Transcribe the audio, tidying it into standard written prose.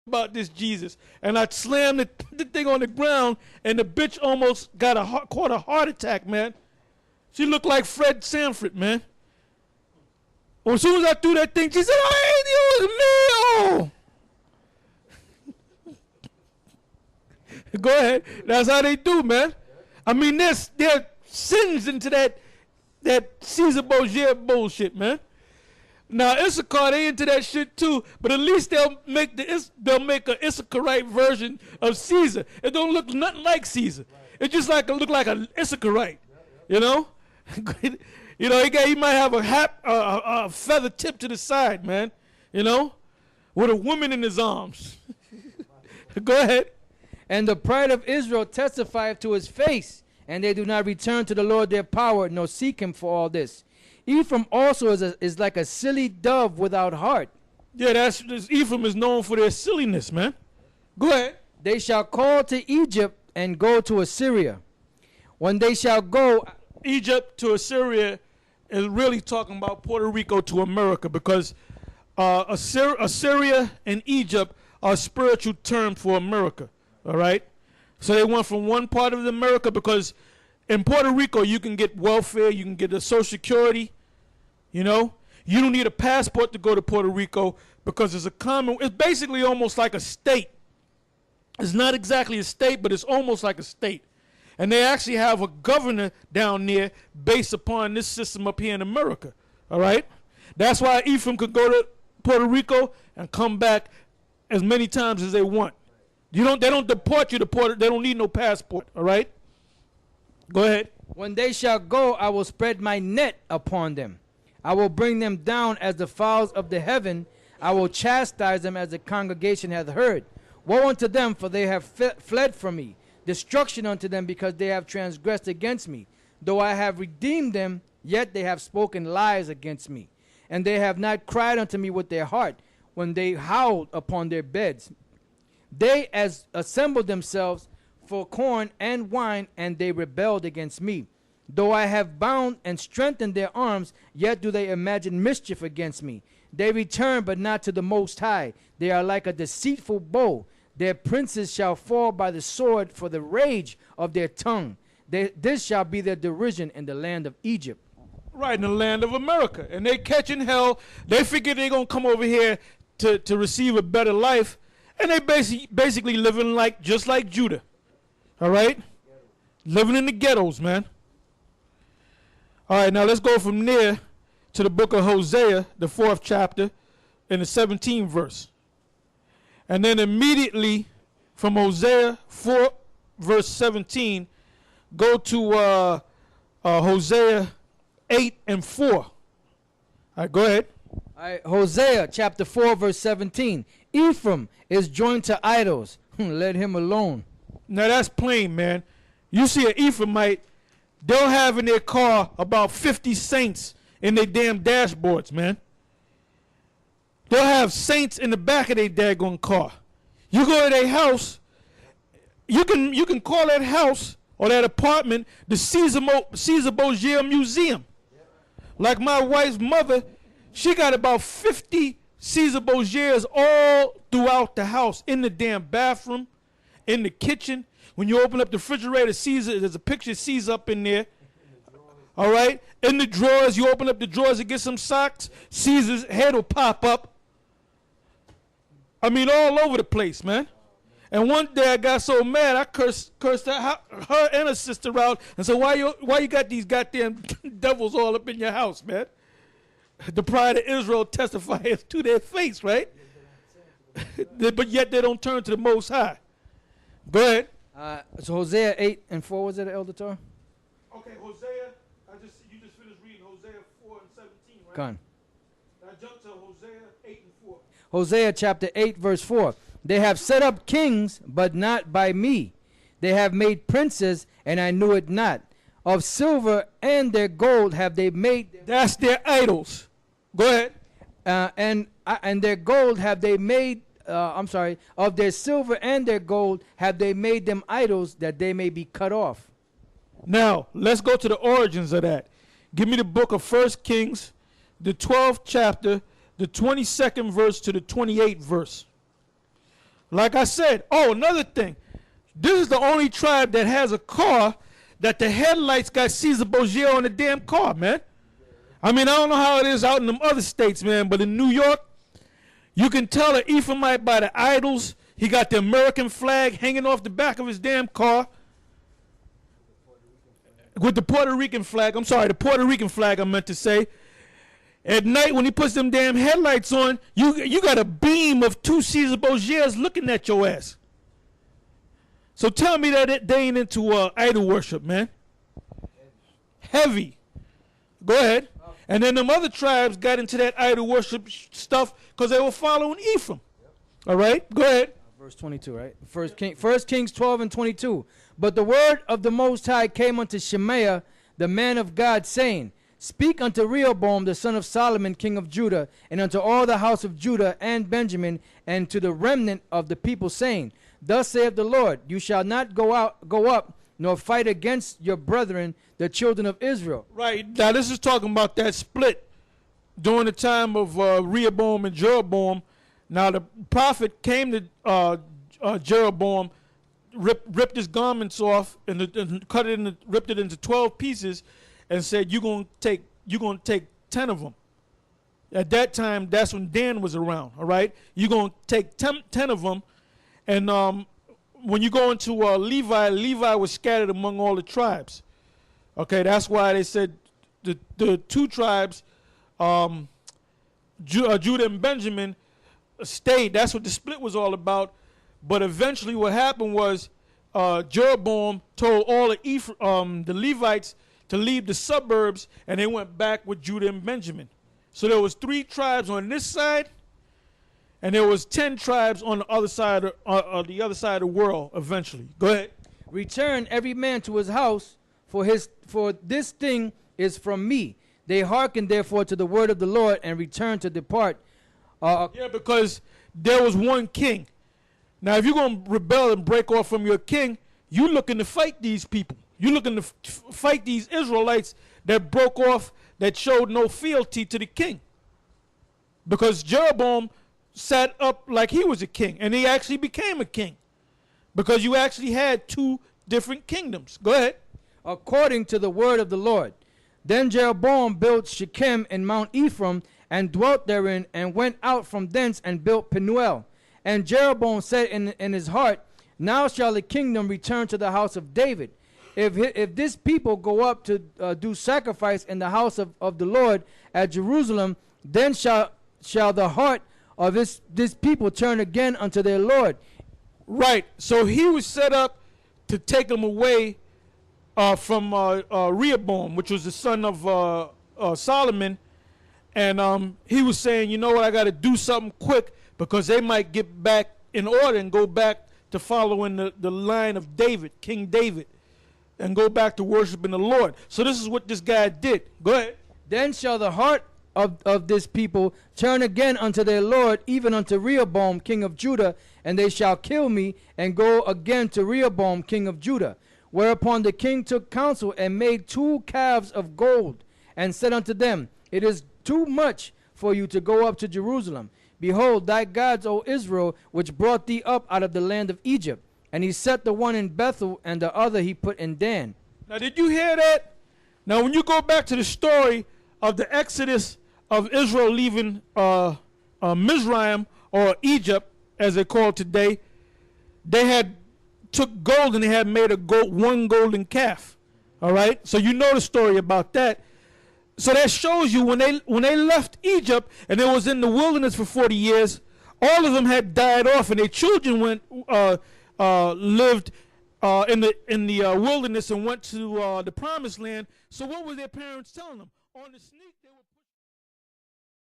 about this Jesus. And I slammed the thing on the ground, and the bitch almost caught a heart attack, man. She looked like Fred Sanford, man. Well, as soon as I threw that thing, she said, "I ain't you, Leo." Go ahead. That's how they do, man. I mean, there are sins into that Caesar Borgia bullshit, man. Now Issachar, they into that shit too, but at least they'll make a Issacharite version of Caesar. It don't look nothing like Caesar. It just look like an Issacharite, you know. You know, he might have a feather tip to the side, man. You know, with a woman in his arms. Go ahead. And the pride of Israel testifieth to his face, and they do not return to the Lord their power, nor seek him for all this. Ephraim also is like a silly dove without heart. Yeah, Ephraim is known for their silliness, man. Go ahead. They shall call to Egypt and go to Assyria. When they shall go, Egypt to Assyria is really talking about Puerto Rico to America, because Assyria and Egypt are spiritual terms for America. All right? So they went from one part of America, because in Puerto Rico you can get welfare, you can get the Social Security, you know? You don't need a passport to go to Puerto Rico, because it's basically almost like a state. It's not exactly a state, but it's almost like a state. And they actually have a governor down there based upon this system up here in America. All right? That's why Ephraim could go to Puerto Rico and come back as many times as they want. They don't deport you to Puerto. They don't need no passport. All right? Go ahead. When they shall go, I will spread my net upon them. I will bring them down as the fowls of the heaven. I will chastise them as the congregation hath heard. Woe unto them, for they have fled from me. Destruction unto them, because they have transgressed against me. Though I have redeemed them, yet they have spoken lies against me. And they have not cried unto me with their heart, when they howled upon their beds. They assembled themselves for corn and wine, and they rebelled against me. Though I have bound and strengthened their arms, yet do they imagine mischief against me. They return, but not to the Most High. They are like a deceitful bow. Their princes shall fall by the sword for the rage of their tongue. This shall be their derision in the land of Egypt. Right, in the land of America. And they catching hell. They figure they're going to come over here to receive a better life. And they basically living just like Judah. All right? Living in the ghettos, man. All right, now let's go from there to the book of Hosea, the 4th chapter, in the 17th verse. And then immediately from Hosea 4, verse 17, go to Hosea 8 and 4. All right, go ahead. All right, Hosea chapter 4, verse 17. Ephraim is joined to idols. Let him alone. Now that's plain, man. You see an Ephraimite, they'll have in their car about 50 saints in their damn dashboards, man. They'll have saints in the back of their daggone car. You go to their house, you can call that house or that apartment the Caesar Borgia Museum. Like my wife's mother, she got about 50 Caesar Borgias all throughout the house, in the damn bathroom, in the kitchen. When you open up the refrigerator, Caesar, there's a picture of Caesar up in there. All right? In the drawers, you open up the drawers to get some socks, Caesar's head will pop up. I mean, all over the place, man. And one day I got so mad, I cursed her and her sister out and said, why you got these goddamn devils all up in your house, man? The pride of Israel testifies to their face, right? But yet they don't turn to the Most High. Go ahead. So Hosea 8 and 4, was it, Elder Torah? Okay, Hosea, you just finished reading Hosea 4 and 17, right? Come on. Now jump to Hosea 8 and 4. Hosea chapter 8, verse 4. They have set up kings, but not by me. They have made princes, and I knew it not. Of silver and their gold have they made them. That's their idols. Go ahead. And their gold have they made, of their silver and their gold have they made them idols, that they may be cut off. Now, let's go to the origins of that. Give me the book of 1 Kings, the 12th chapter, the 22nd verse to the 28th verse. Like I said, oh, another thing. This is the only tribe that has a car that the headlights got Caesar Borgia on the damn car, man. I mean, I don't know how it is out in them other states, man, but in New York, you can tell an Ephraimite by the idols. He got the American flag hanging off the back of his damn car. With the Puerto Rican flag. I'm sorry, the Puerto Rican flag I meant to say. At night when he puts them damn headlights on, you got a beam of 2 Caesar Borgias looking at your ass. So tell me that they ain't into idol worship, man. Heavy. Go ahead. And then them other tribes got into that idol worship stuff because they were following Ephraim. All right? Go ahead. Verse 22, right? First Kings 12 and 22. But the word of the Most High came unto Shemaiah, the man of God, saying, Speak unto Rehoboam, the son of Solomon, king of Judah, and unto all the house of Judah and Benjamin, and to the remnant of the people, saying, Thus saith the Lord, You shall not go up, nor fight against your brethren, the children of Israel. Right. Now, this is talking about that split during the time of Rehoboam and Jeroboam. Now, the prophet came to Jeroboam, ripped his garments off, and ripped it into 12 pieces, and said, you're gonna take 10 of them. At that time, that's when Dan was around. All right, you're gonna take 10 of them, and when you go into Levi was scattered among all the tribes. Okay, that's why they said the 2 tribes, Judah and Benjamin, stayed. That's what the split was all about. But eventually, what happened was Jeroboam told all of the Levites to leave the suburbs, and they went back with Judah and Benjamin. So there was 3 tribes on this side, and there was 10 tribes on the other side of the world. Eventually, go ahead. Return every man to his house, for this thing is from me. They hearkened therefore to the word of the Lord and returned to depart. Yeah, because there was one king. Now, if you're going to rebel and break off from your king, you're looking to fight these people. You're looking to fight these Israelites that broke off, that showed no fealty to the king. Because Jeroboam sat up like he was a king, and he actually became a king. Because you actually had 2 different kingdoms. Go ahead. According to the word of the Lord. Then Jeroboam built Shechem in Mount Ephraim, and dwelt therein, and went out from thence and built Penuel. And Jeroboam said in his heart, Now shall the kingdom return to the house of David. If this people go up to do sacrifice in the house of the Lord at Jerusalem, then shall the heart of this people turn again unto their Lord. Right. So he was set up to take them away from Rehoboam, which was the son of Solomon. And he was saying, you know what, I got to do something quick because they might get back in order and go back to following the line of David, King David, and go back to worshiping the Lord. So this is what this guy did. Go ahead. Then shall the heart of this people turn again unto their Lord, even unto Rehoboam, king of Judah, and they shall kill me, and go again to Rehoboam, king of Judah. Whereupon the king took counsel, and made 2 calves of gold, and said unto them, It is too much for you to go up to Jerusalem. Behold, thy gods, O Israel, which brought thee up out of the land of Egypt. And he set the one in Bethel, and the other he put in Dan. Now, did you hear that? Now, when you go back to the story of the Exodus of Israel leaving Mizraim, or Egypt, as they call it today, they had took gold and they had made one golden calf. All right? So you know the story about that. So that shows you when they left Egypt and they was in the wilderness for 40 years, all of them had died off, and their children lived in the wilderness and went to the promised land. So what were their parents telling them? On the sneak.